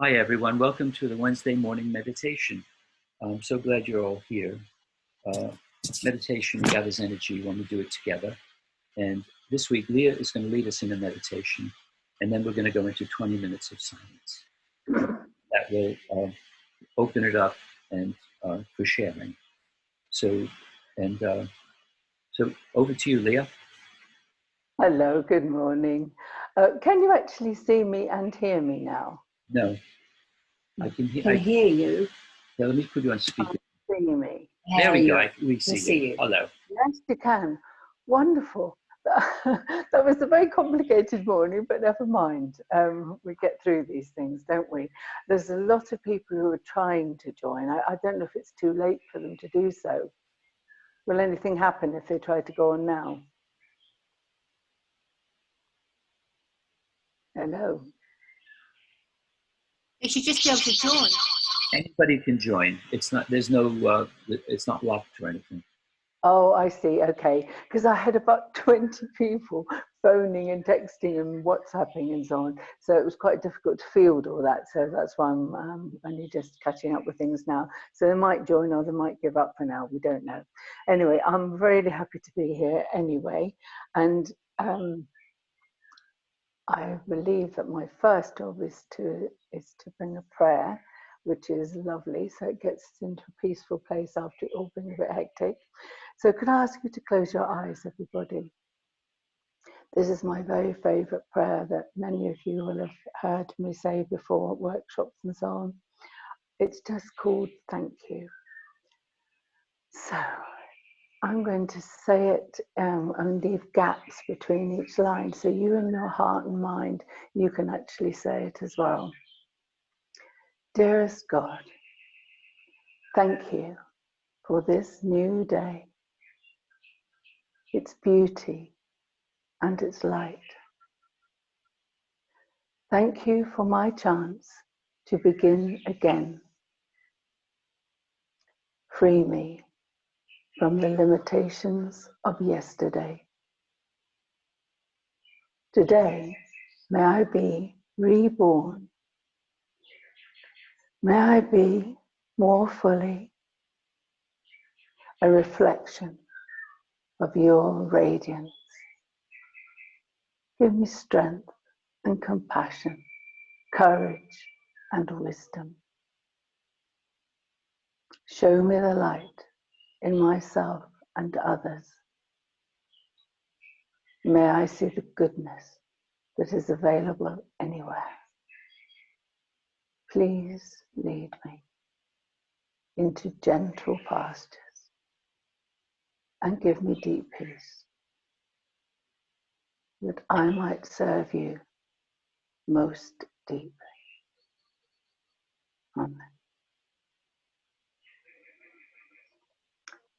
Hi, everyone. Welcome to the Wednesday morning meditation. I'm so glad you're all here. Uh, Meditation gathers energy when we do it together. And this week, Lia is going to lead us in a meditation, and then we're going to go into 20 minutes of silence. That will open it up and for sharing. So over to you, Lia. Hello, good morning. Can you actually see me and hear me now? No, I can hear you. Yeah, let me put you on speaker. See me? There we go. We see you. Hello. Yes, you can. Wonderful. That was a very complicated morning, but never mind. We get through these things, don't we? There's a lot of people who are trying to join. I don't know if it's too late for them to do so. Will anything happen if they try to go on now? Hello. They should just be able to join. Anybody can join. It's not. There's no. It's not locked or anything. Oh, I see. Okay, because I had about 20 people phoning and texting and WhatsApping and so on, so it was quite difficult to field all that. So that's why I'm only just catching up with things now. So they might join or they might give up for now. We don't know. Anyway, I'm really happy to be here anyway, and I believe that my first job is to bring a prayer, which is lovely. So it gets us into a peaceful place after it all being a bit hectic. So could I ask you to close your eyes, everybody? This is my very favourite prayer that many of you will have heard me say before at workshops and so on. It's just called thank you. So I'm going to say it and leave gaps between each line, so you in your heart and mind, you can actually say it as well. Dearest God, thank you for this new day, its beauty and its light. Thank you for my chance to begin again. Free me from the limitations of yesterday. Today, may I be reborn. May I be more fully a reflection of your radiance. Give me strength and compassion, courage and wisdom. Show me the light in myself and others. May I see the goodness that is available anywhere. Please lead me into gentle pastures and give me deep peace, that I might serve you most deeply. Amen.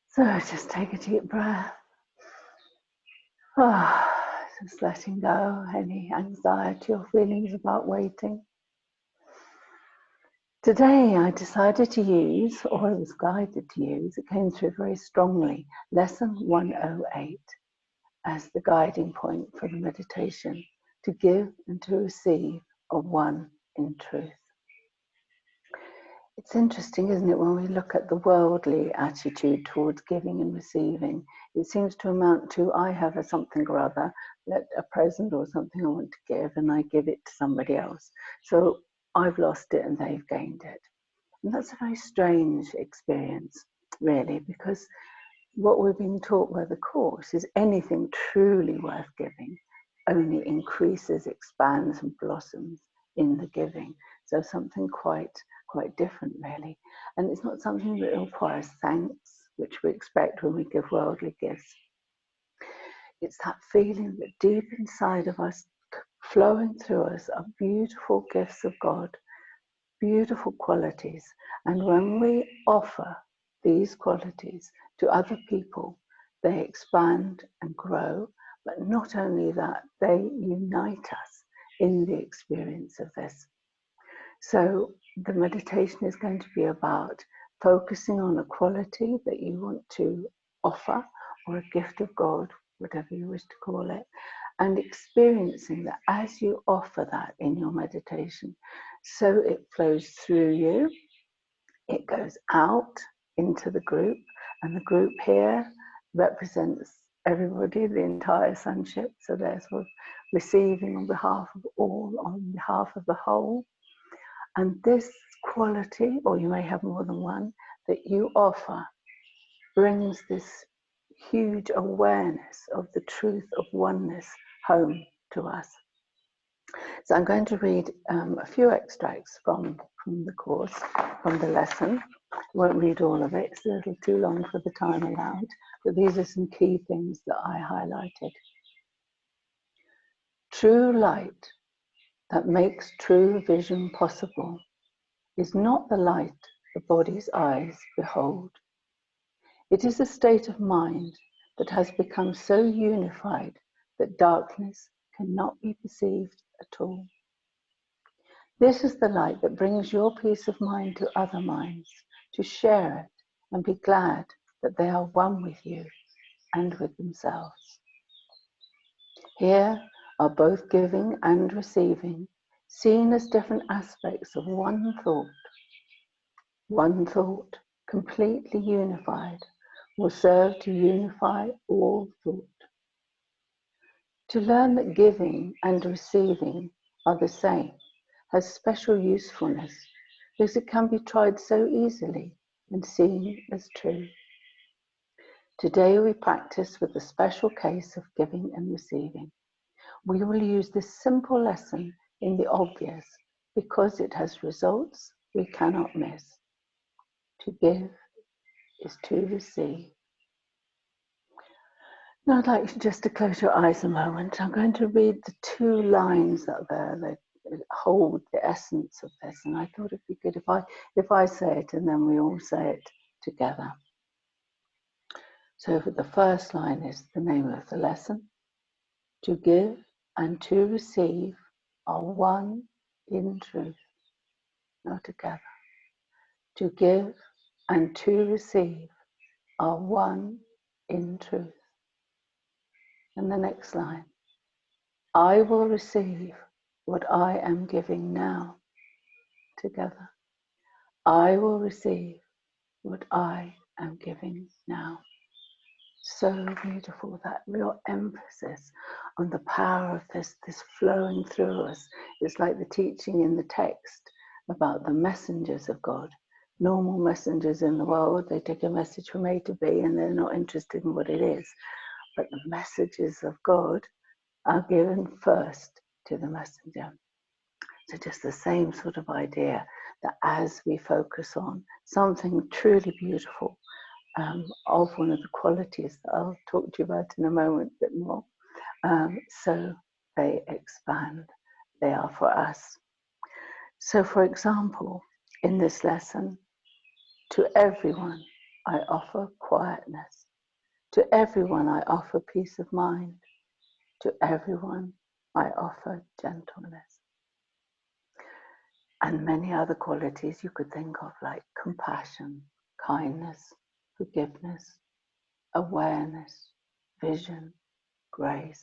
So just take a deep breath. Just letting go any anxiety or feelings about waiting. Today I decided to use, or I was guided to use, it came through very strongly, lesson 108 as the guiding point for the meditation, to give and to receive of one in truth. It's interesting, isn't it, when we look at the worldly attitude towards giving and receiving, it seems to amount to, I have a something or other, a present or something I want to give, and I give it to somebody else. So I've lost it and they've gained it. And that's a very strange experience, really, because what we're being taught by the Course is anything truly worth giving only increases, expands and blossoms in the giving. So something quite different, really. And it's not something that requires thanks, which we expect when we give worldly gifts. It's that feeling that deep inside of us, flowing through us, are beautiful gifts of God, beautiful qualities. And when we offer these qualities to other people, they expand and grow. But not only that, they unite us in the experience of this. So the meditation is going to be about focusing on a quality that you want to offer, or a gift of God, whatever you wish to call it, and experiencing that as you offer that in your meditation. So it flows through you, it goes out into the group, and the group here represents everybody, the entire sonship. So they're sort of receiving on behalf of all, on behalf of the whole. And this quality, or you may have more than one, that you offer brings this huge awareness of the truth of oneness home to us. So I'm going to read a few extracts from the course, from the lesson. I won't read all of it, it's a little too long for the time allowed, but these are some key things that I highlighted. True light that makes true vision possible is not the light the body's eyes behold. It is a state of mind that has become so unified that darkness cannot be perceived at all. This is the light that brings your peace of mind to other minds, to share it and be glad that they are one with you and with themselves. Here are both giving and receiving, seen as different aspects of one thought. One thought, completely unified, will serve to unify all thought. To learn that giving and receiving are the same has special usefulness because it can be tried so easily and seen as true. Today we practice with the special case of giving and receiving. We will use this simple lesson in the obvious because it has results we cannot miss. To give is to receive. Now I'd like you just to close your eyes a moment. I'm going to read the two lines that are there that hold the essence of this, and I thought it'd be good if I say it and then we all say it together. So the first line is the name of the lesson. To give and to receive are one in truth. Now together. To give and to receive are one in truth. And the next line. I will receive what I am giving now. Together. I will receive what I am giving now. So beautiful, that real emphasis on the power of this flowing through us. It's like the teaching in the text about the messengers of God. Normal messengers in the world, they take a message from A to B and they're not interested in what it is. But the messages of God are given first to the messenger. So just the same sort of idea that as we focus on something truly beautiful, of one of the qualities that I'll talk to you about in a moment a bit more. So they expand, they are for us. So for example, in this lesson, to everyone I offer quietness, to everyone I offer peace of mind, to everyone I offer gentleness. And many other qualities you could think of, like compassion, kindness, forgiveness, awareness, vision, grace.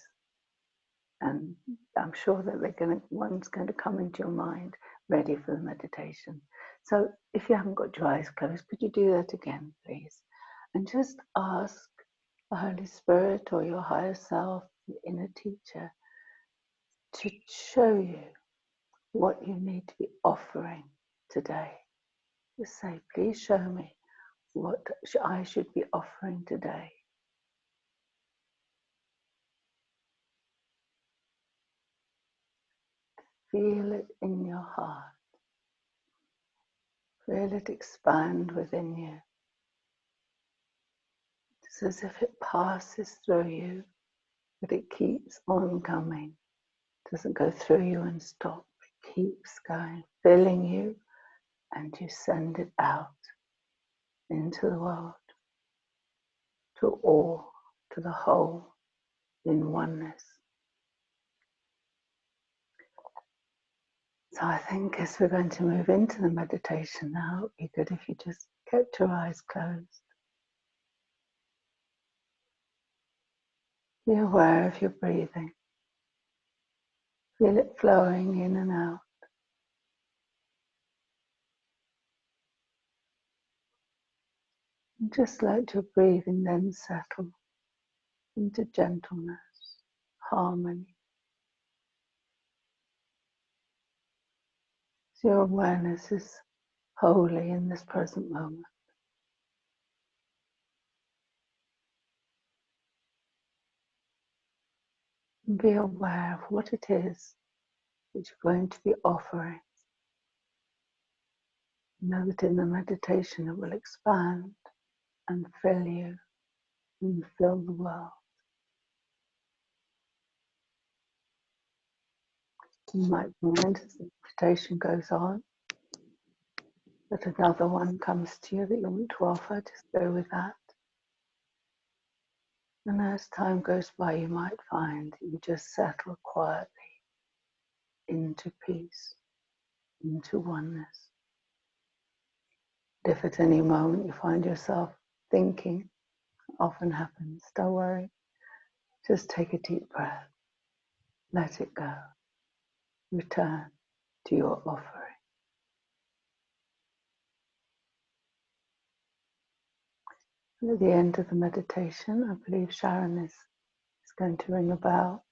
And I'm sure that one's going to come into your mind ready for the meditation. So if you haven't got your eyes closed, could you do that again, please? And just ask the Holy Spirit or your higher self, the inner teacher, to show you what you need to be offering today. Just say, please show me what I should be offering today. Feel it in your heart. Feel it expand within you. It's as if it passes through you, but it keeps on coming. It doesn't go through you and stop. It keeps going, filling you, and you send it out into the world, to all, to the whole, in oneness. So I think as we're going to move into the meditation now, it would be good if you just kept your eyes closed. Be aware of your breathing. Feel it flowing in and out. And just let your breathing then settle into gentleness, harmony. So your awareness is wholly in this present moment. And be aware of what it is that you're going to be offering. Know that in the meditation it will expand and fill you and fill the world. You might find as the meditation goes on that another one comes to you that you want to offer. Just go with that. And as time goes by, you might find that you just settle quietly into peace, into oneness. If at any moment you find yourself thinking, often happens, don't worry. Just take a deep breath. Let it go. Return to your offering. And at the end of the meditation, I believe Sharon is going to ring a bell.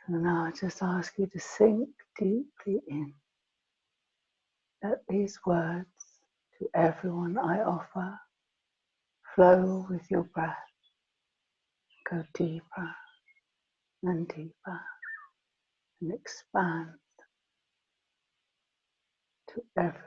And now I just ask you to sink deeply in. Let these words to everyone I offer flow with your breath. Go deeper and deeper and expand to everyone.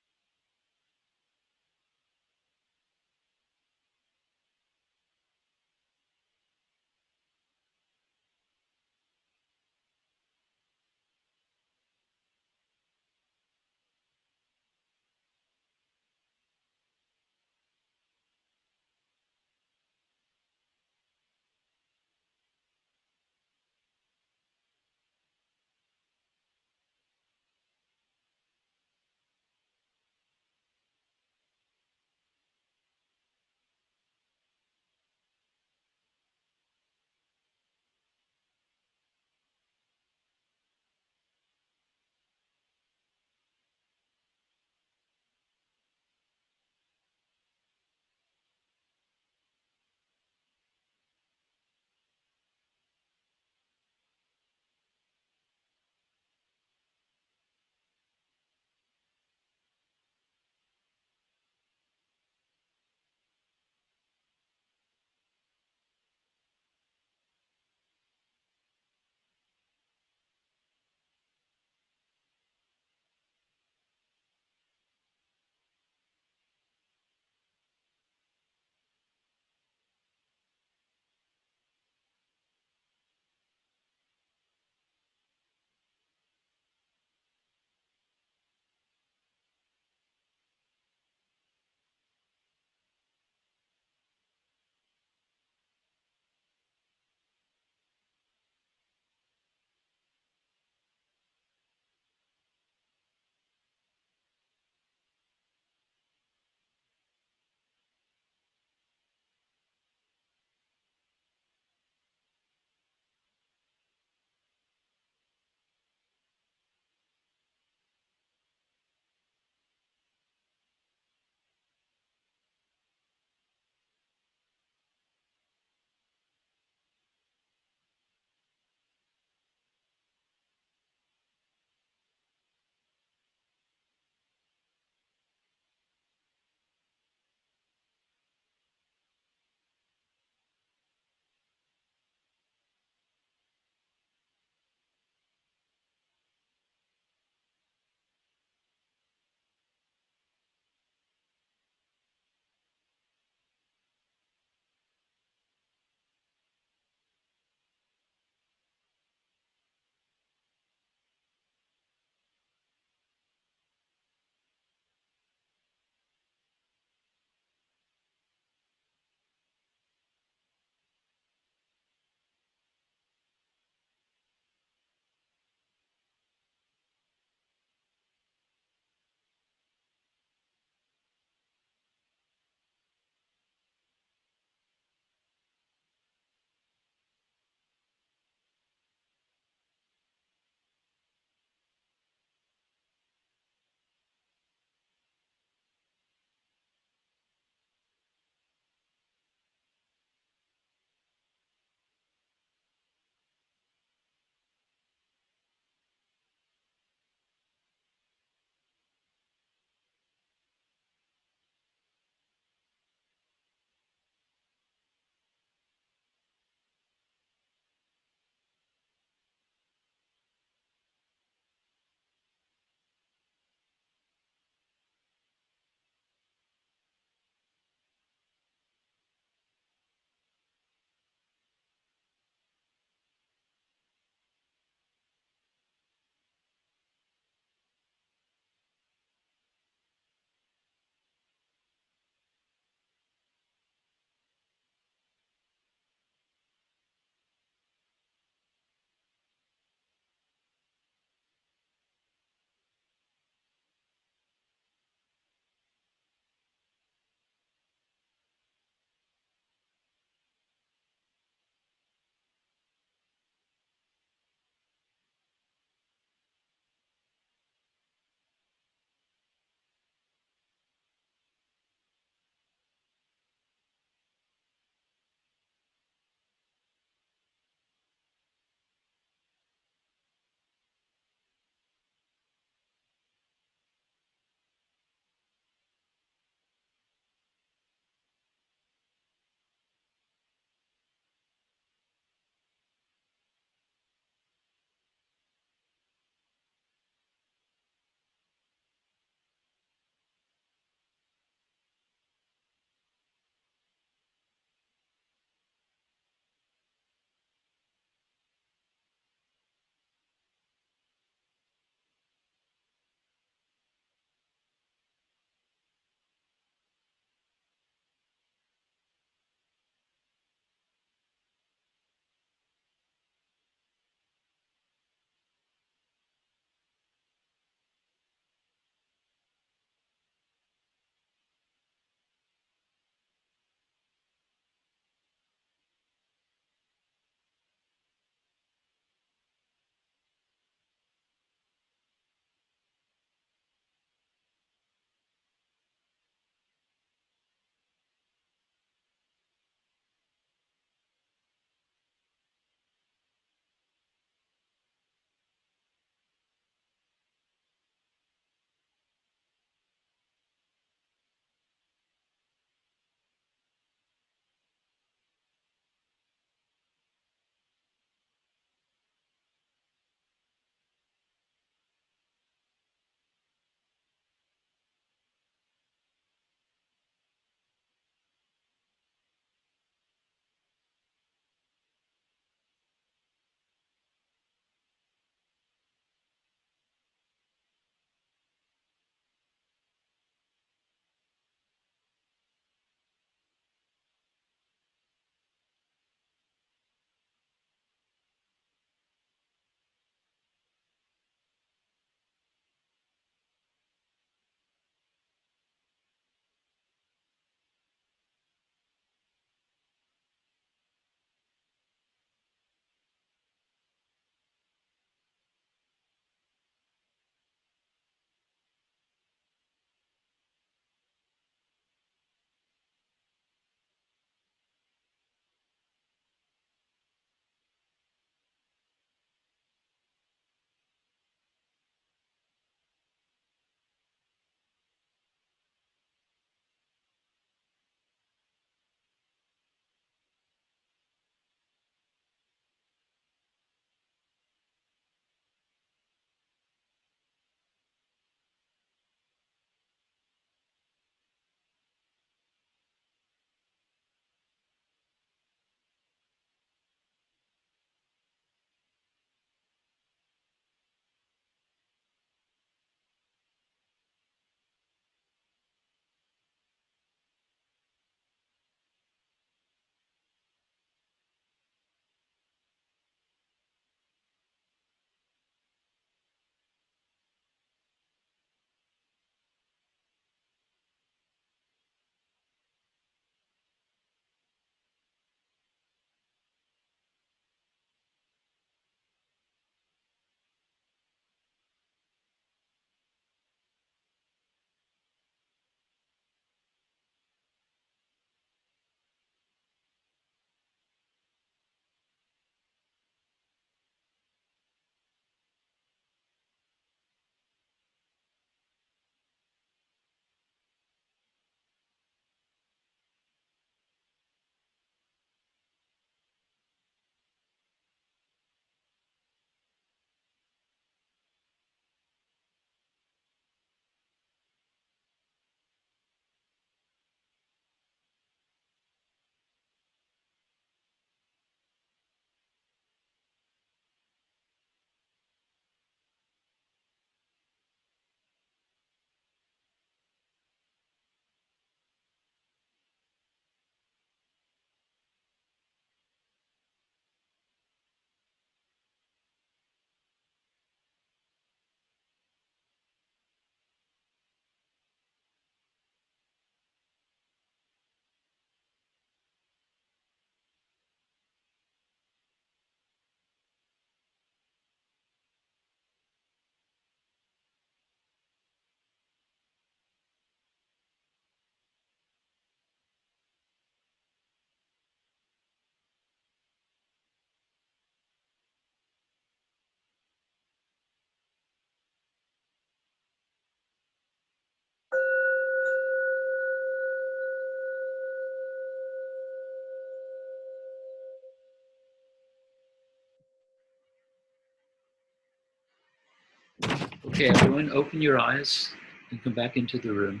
Okay, everyone, open your eyes and come back into the room.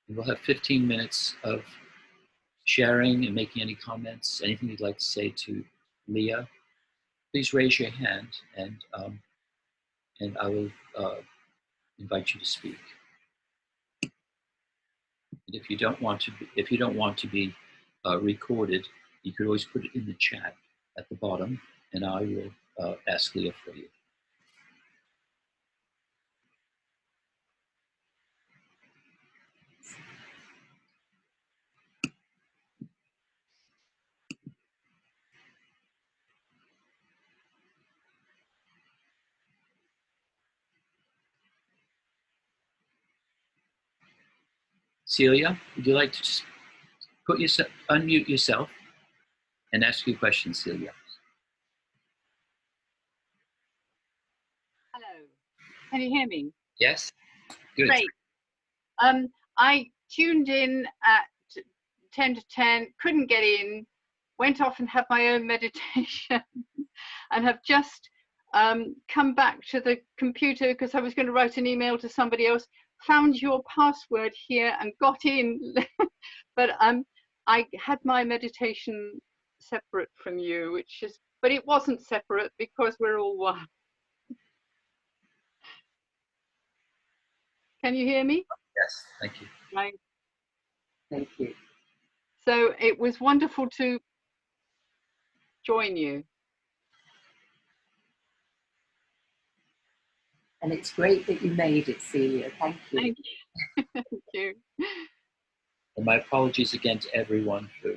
And we'll have 15 minutes of sharing and making any comments, anything you'd like to say to Lia. Please raise your hand, and I will invite you to speak. And if you don't want to be recorded, you could always put it in the chat at the bottom, and I will ask Lia for you. Celia, would you like to just unmute yourself and ask your question, Celia? Hello, can you hear me? Yes, good. Great. I tuned in at 10 to 10, couldn't get in, went off and had my own meditation and have just come back to the computer because I was going to write an email to somebody else, found your password here and got in. But I had my meditation separate from you, but it wasn't separate because we're all one. Can you hear me? Yes, thank you. Right. Thank you. So it was wonderful to join you. And it's great that you made it, Celia. Thank you. Thank you. Thank you. And my apologies again to everyone for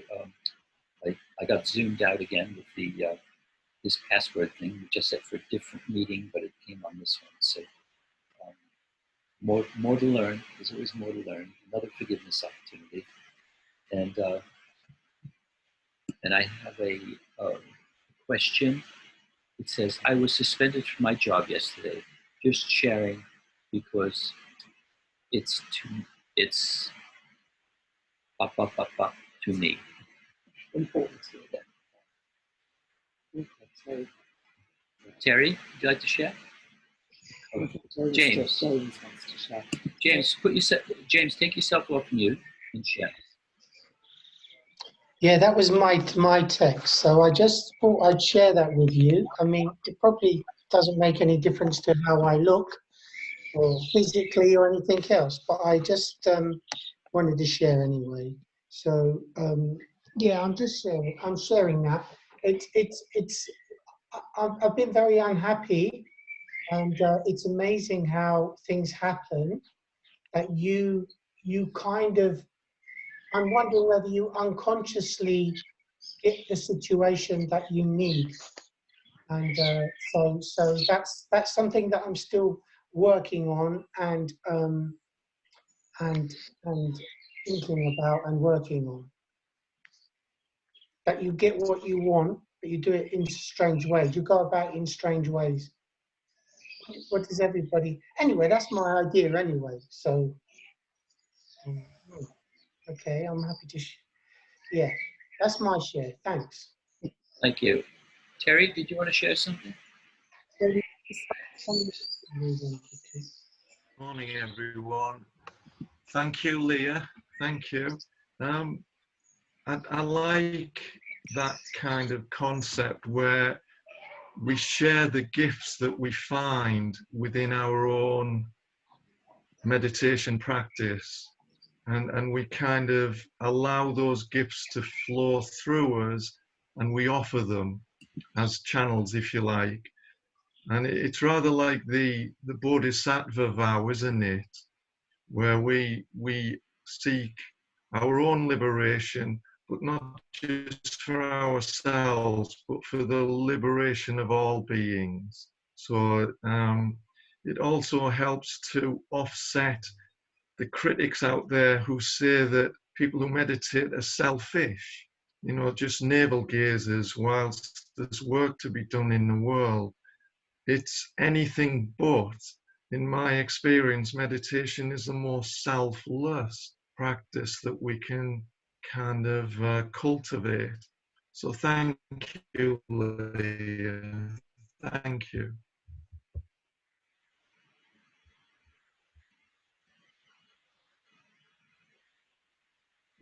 I got zoomed out again with the this password thing. We just set for a different meeting, but it came on this one. So more to learn. There's always more to learn. Another forgiveness opportunity, and I have a question. It says, I was suspended from my job yesterday. Just sharing because it's up to me. Important to you. Okay, Terry, would you like to share? James. James wants to share. James, take yourself off mute and share. Yeah, that was my text. So I just thought I'd share that with you. I mean, it probably doesn't make any difference to how I look or physically or anything else, but I just wanted to share anyway. So yeah, I'm just sharing. I'm sharing that. I've been very unhappy, and it's amazing how things happen that you kind of. I'm wondering whether you unconsciously get the situation that you need, and so that's something that I'm still working on and thinking about and working on. That you get what you want, but you do it in strange ways. You go about it in strange ways. What does everybody? Anyway, that's my idea. Anyway, so okay, I'm happy to. Yeah, that's my share. Thanks. Thank you. Terry, did you want to share something? Morning, everyone. Thank you, Lia. Thank you. I like that kind of concept where we share the gifts that we find within our own meditation practice, and we kind of allow those gifts to flow through us, and we offer them as channels, if you like. And it's rather like the Bodhisattva vow, isn't it? Where we seek our own liberation, but not just for ourselves, but for the liberation of all beings. So it also helps to offset the critics out there who say that people who meditate are selfish, just navel gazers, whilst there's work to be done in the world. It's anything but. In my experience, meditation is the most selfless practice that we can kind of cultivate. So thank you, Leah. Thank you.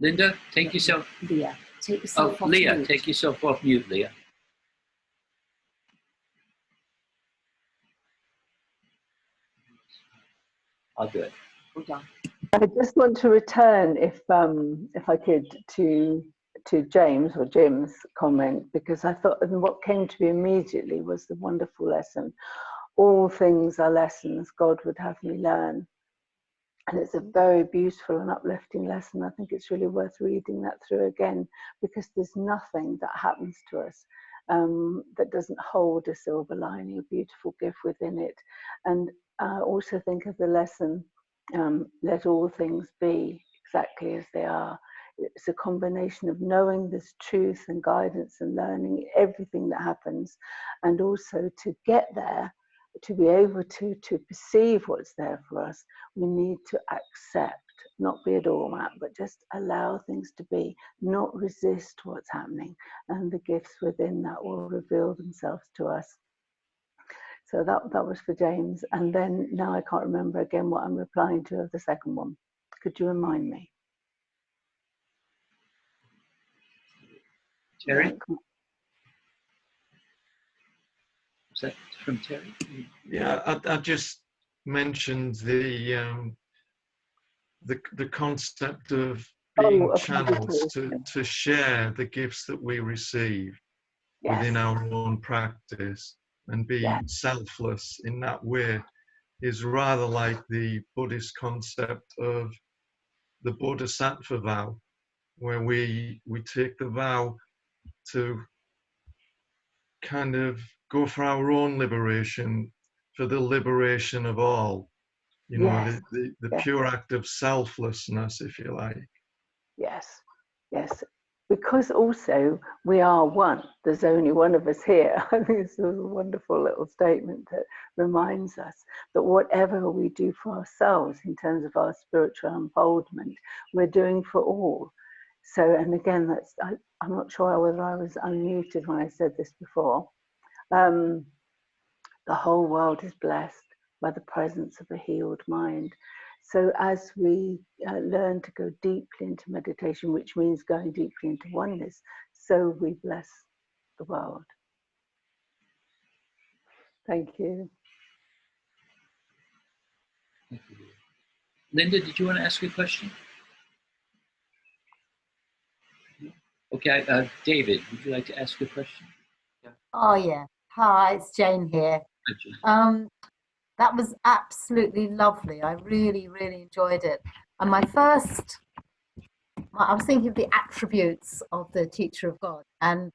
Linda, take yourself. Leah, take yourself off Leah, mute. take yourself off mute, Leah. I'll do it. Well done. I just want to return, if I could, to James or Jim's comment, because I thought, and what came to me immediately was the wonderful lesson. All things are lessons God would have me learn. And it's a very beautiful and uplifting lesson. I think it's really worth reading that through again, because there's nothing that happens to us that doesn't hold a silver lining, a beautiful gift within it. And I also think of the lesson, let all things be exactly as they are. It's a combination of knowing this truth and guidance and learning everything that happens, and also to get there, to be able to perceive what's there for us, we need to accept, not be a doormat, but just allow things to be, not resist what's happening, and the gifts within that will reveal themselves to us. So that was for James. And then now I can't remember again what I'm replying to of the second one. Could you remind me? Terry? Yeah. Is that from Terry? Yeah, I just mentioned the concept of being channels to share the gifts that we receive within our own practice, and be selfless in that way is rather like the Buddhist concept of the Bodhisattva vow, where we take the vow to kind of go for our own liberation, for the liberation of all. You know, the pure act of selflessness, if you like. Yes, yes. Because also we are one. There's only one of us here. I think it's a wonderful little statement that reminds us that whatever we do for ourselves in terms of our spiritual unfoldment, we're doing for all. So, and again, that's I'm not sure whether I was unmuted when I said this before. The whole world is blessed by the presence of a healed mind. So as we learn to go deeply into meditation, which means going deeply into oneness, so we bless the world. Thank you. Thank you. Linda, did you want to ask a question? Okay, David, would you like to ask a question? Oh yeah. Hi, it's Jane here. Hi, Jane. That was absolutely lovely. I really, really enjoyed it. And I was thinking of the attributes of the teacher of God, and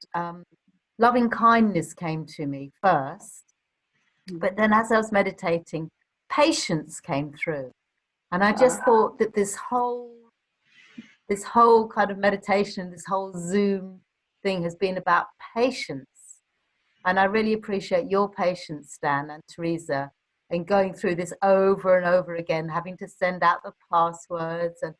loving kindness came to me first. But then as I was meditating, patience came through. And I just thought that this whole kind of meditation, this whole Zoom thing has been about patience. And I really appreciate your patience, Stan and Teresa, in going through this over and over again, having to send out the passwords and,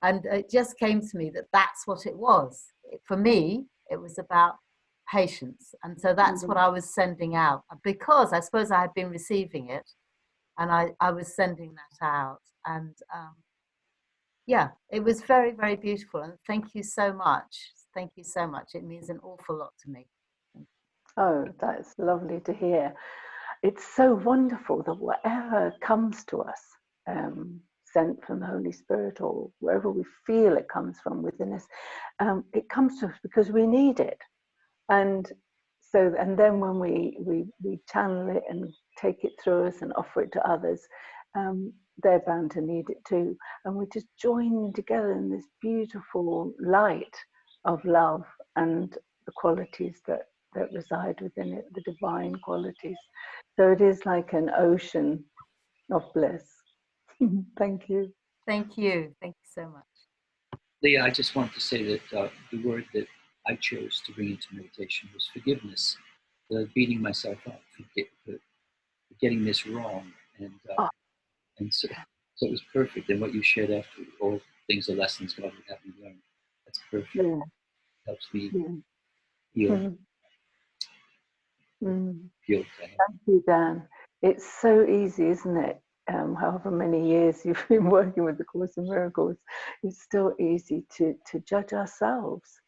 and it just came to me that that's what it was. For me, it was about patience. And so that's what I was sending out, because I suppose I had been receiving it, and I was sending that out. And yeah, it was very, very beautiful. And thank you so much. Thank you so much. It means an awful lot to me. Oh, that's lovely to hear. It's so wonderful that whatever comes to us, sent from the Holy Spirit or wherever we feel it comes from within us, it comes to us because we need it. And so, and then when we channel it and take it through us and offer it to others, they're bound to need it too. And we're just joining together in this beautiful light of love and the qualities that reside within it, the divine qualities. So it is like an ocean of bliss. Thank you. Thank you. Thank you so much. Leah, I just want to say that the word that I chose to bring into meditation was forgiveness, the beating myself up for getting this wrong. And so it was perfect. And what you shared after, all things are lessons God would have me learn. That's perfect. Yeah. Helps me Yeah. heal. Thank you, Dan. It's so easy, isn't it? however many years you've been working with the Course in Miracles, it's still easy to judge ourselves.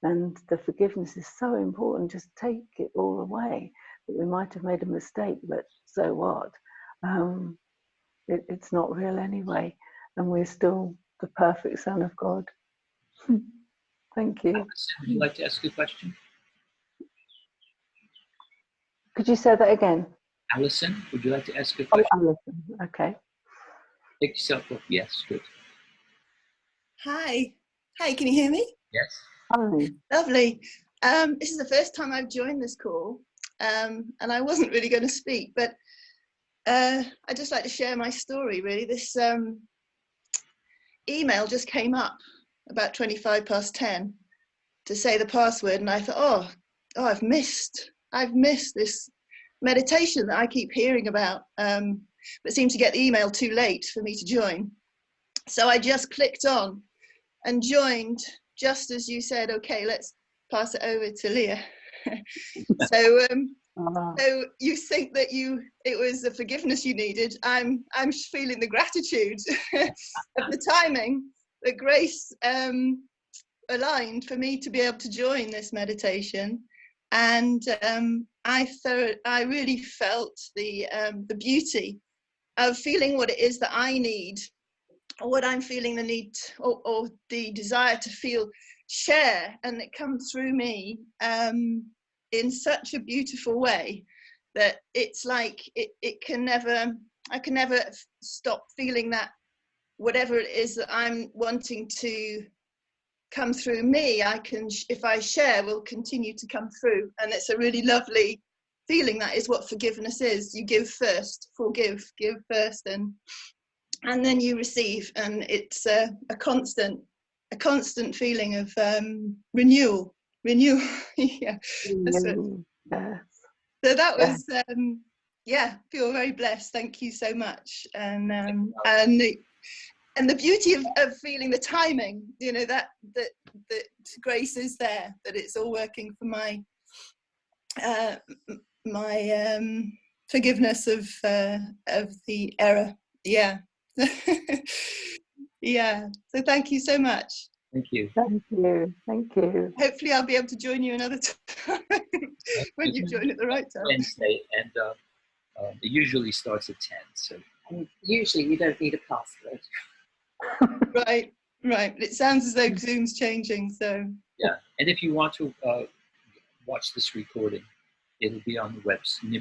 And the forgiveness is so important. Just take it all away. That we might have made a mistake, but so what? It's not real anyway. And we're still the perfect Son of God. Thank you. Would you like to ask a question? Could you say that again? Alison, would you like to ask a Oh, question? Alison. Okay. Take yourself off. Yes, good. Hi. Hi, can you hear me? Yes. Hi. Lovely. This is the first time I've joined this call, and I wasn't really going to speak, but I'd just like to share my story, really. This email just came up about 10 to say the password, and I thought, oh, I've missed this meditation that I keep hearing about, but seemed to get the email too late for me to join. So I just clicked on and joined just as you said, okay, let's pass it over to Lia. So you think that it was the forgiveness you needed. I'm feeling the gratitude of the timing, the grace aligned for me to be able to join this meditation. And I really felt the beauty of feeling what it is that I need, or what I'm feeling the need or the desire to feel, share, and it comes through me in such a beautiful way that it's like I can never stop feeling that whatever it is that I'm wanting to come through me, if I share, will continue to come through. And it's a really lovely feeling. That is what forgiveness is. You give first, give first, and then you receive, and it's a constant feeling of renewal. Yeah. Yes. So that was feel very blessed. Thank you so much. And the beauty of feeling the timing, that grace is there, that it's all working for my forgiveness of the error. Yeah. Yeah. So thank you so much. Thank you. Thank you. Thank you. Hopefully I'll be able to join you another time when you join at the right time. Wednesday, and it usually starts at 10. So. And usually you don't need a password. Right. It sounds as though Zoom's changing, so. Yeah, and if you want to watch this recording, it'll be on the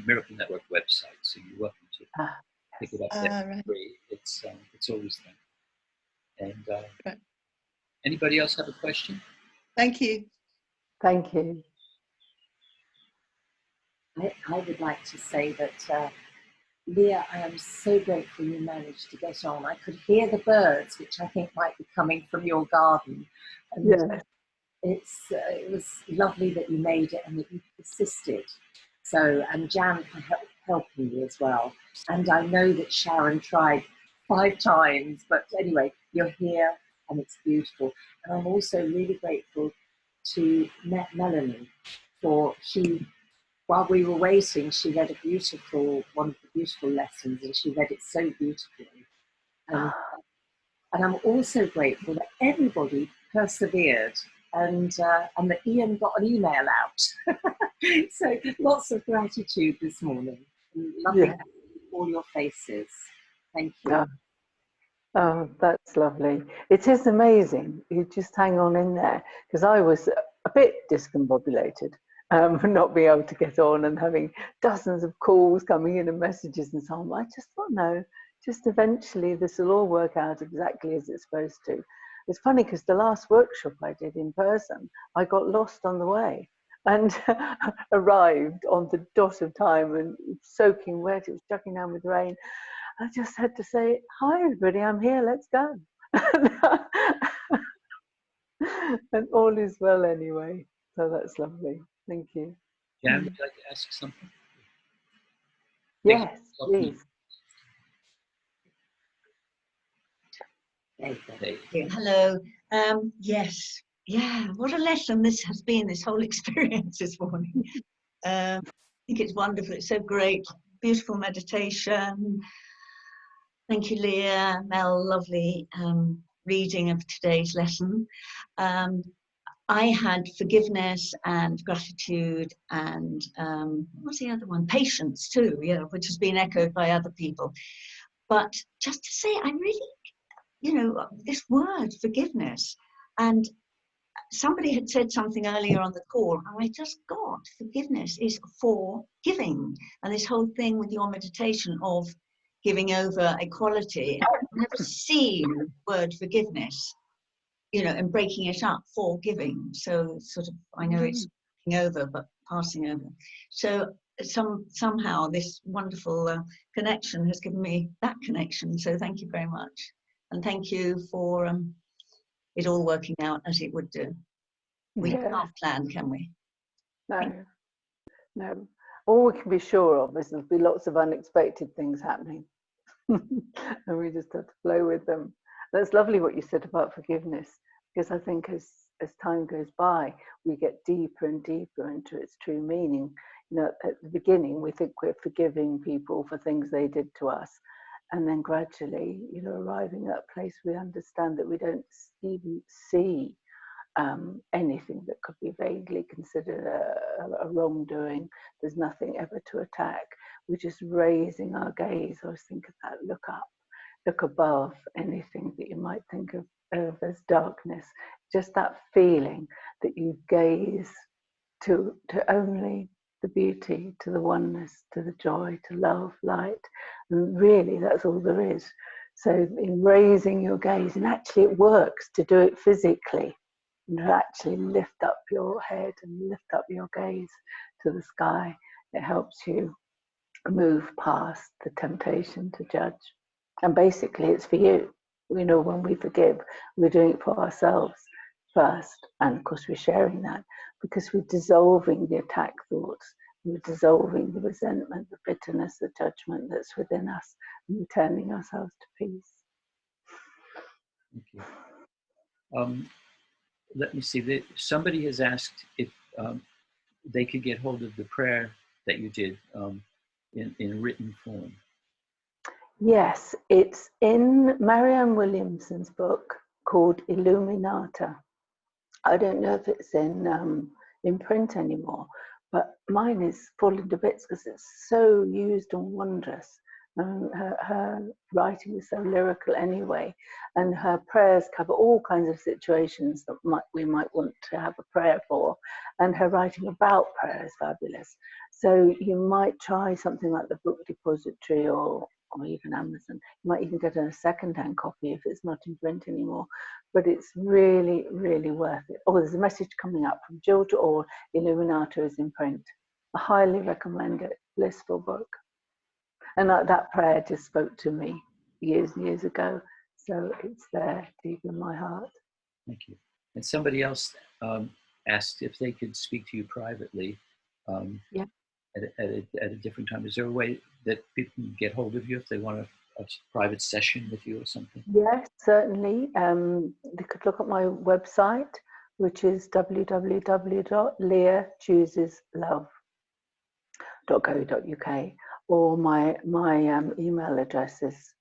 Miracle Network website, so you're welcome to pick it up there. Right. Free. It's always there. And right. Anybody else have a question? Thank you. Thank you. I would like to say that, Lia, I am so grateful you managed to get on. I could hear the birds, which I think might be coming from your garden. And Yes. it was lovely that you made it and that you persisted. So, and Jan for helping you as well. And I know that Sharon tried 5 times, but anyway, you're here and it's beautiful. And I'm also really grateful to Melanie while we were waiting, she read one of the beautiful lessons, and she read it so beautifully. And I'm also grateful that everybody persevered, and that Ian got an email out. So lots of gratitude this morning. Lovely to see all your faces. Thank you. Oh, that's lovely. It is amazing. You just hang on in there, because I was a bit discombobulated. Not being able to get on and having dozens of calls coming in and messages and so on. I just thought, no, just eventually this will all work out exactly as it's supposed to. It's funny because the last workshop I did in person, I got lost on the way and arrived on the dot of time and soaking wet. It was chucking down with rain. I just had to say, hi everybody, I'm here, let's go. And all is well anyway. So that's lovely. Thank you. Jan, would you like to ask something? Yes, please. Hello. Yes. Yeah. What a lesson this has been, this whole experience this morning. I think it's wonderful. It's so great. Beautiful meditation. Thank you, Leah. Mel, lovely reading of today's lesson. I had forgiveness and gratitude and what was the other one? Patience too, yeah, which has been echoed by other people. But just to say, I really, you know, this word forgiveness, and somebody had said something earlier on the call, and I just got forgiveness is for giving, and this whole thing with your meditation of giving over equality. I've never seen the word forgiveness, you know, and breaking it up for giving. So sort of, I know it's giving over, but passing over. So somehow this wonderful connection has given me that connection. So thank you very much, and thank you for it all working out as it would do. We can't plan, can we? No, no. All we can be sure of is there'll be lots of unexpected things happening. And we just have to flow with them. That's lovely what you said about forgiveness, because I think as time goes by, we get deeper and deeper into its true meaning. You know, at the beginning, we think we're forgiving people for things they did to us. And then gradually, you know, arriving at a place we understand that we don't even see anything that could be vaguely considered a wrongdoing. There's nothing ever to attack. We're just raising our gaze. I always think of that, look up, look above anything that you might think of as darkness. Just that feeling that you gaze to only the beauty, to the oneness, to the joy, to love, light. And really, that's all there is. So in raising your gaze, and actually it works to do it physically, and to actually lift up your head and lift up your gaze to the sky. It helps you move past the temptation to judge. And basically it's for you. You know, when we forgive, we're doing it for ourselves first. And of course we're sharing that because we're dissolving the attack thoughts. We're dissolving the resentment, the bitterness, the judgment that's within us, and returning ourselves to peace. Thank you. Let me see. Somebody has asked if they could get hold of the prayer that you did in written form. Yes, it's in Marianne Williamson's book called Illuminata. I don't know if it's in print anymore, but mine is falling to bits because it's so used and wondrous. Her writing is so lyrical anyway, and her prayers cover all kinds of situations that we might want to have a prayer for, and her writing about prayer is fabulous. So you might try something like the Book Depository or even Amazon. You might even get a second-hand copy if it's not in print anymore, but it's really, really worth it. Oh, there's a message coming up from Jill to all. Illuminata is in print. I highly recommend it. Blissful book. And that prayer just spoke to me years and years ago. So it's there deep in my heart. Thank you. And somebody else asked if they could speak to you privately Yeah. at a different time. Is there a way that people can get hold of you if they want a private session with you or something? Yes, certainly. They could look at my website, which is www.liachooseslove.co.uk, or my email address is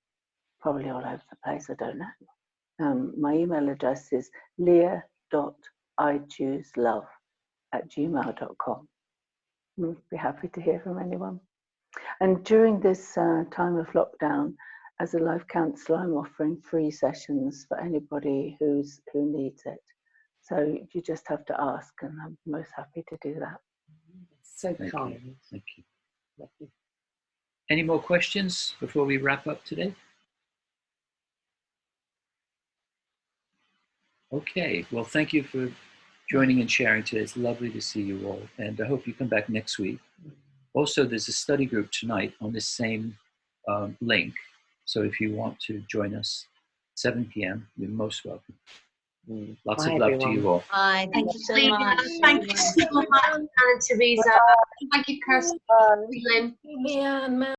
probably all over the place, I don't know. My email address is lia.ichooselove@gmail.com. I'd be happy to hear from anyone. And during this time of lockdown, as a life counsellor, I'm offering free sessions for anybody who needs it. So you just have to ask, and I'm most happy to do that. So kind. Thank you. Lovely. Any more questions before we wrap up today? Okay, well, thank you for joining and sharing today. It's lovely to see you all, and I hope you come back next week. Also, there's a study group tonight on this same link, so if you want to join us 7 p.m., you're most welcome. Lots of love to you all. Bye. Thank you so much. Thank you so much, Anna Teresa. Thank you, Kirsty. Bye. Leah and Mel.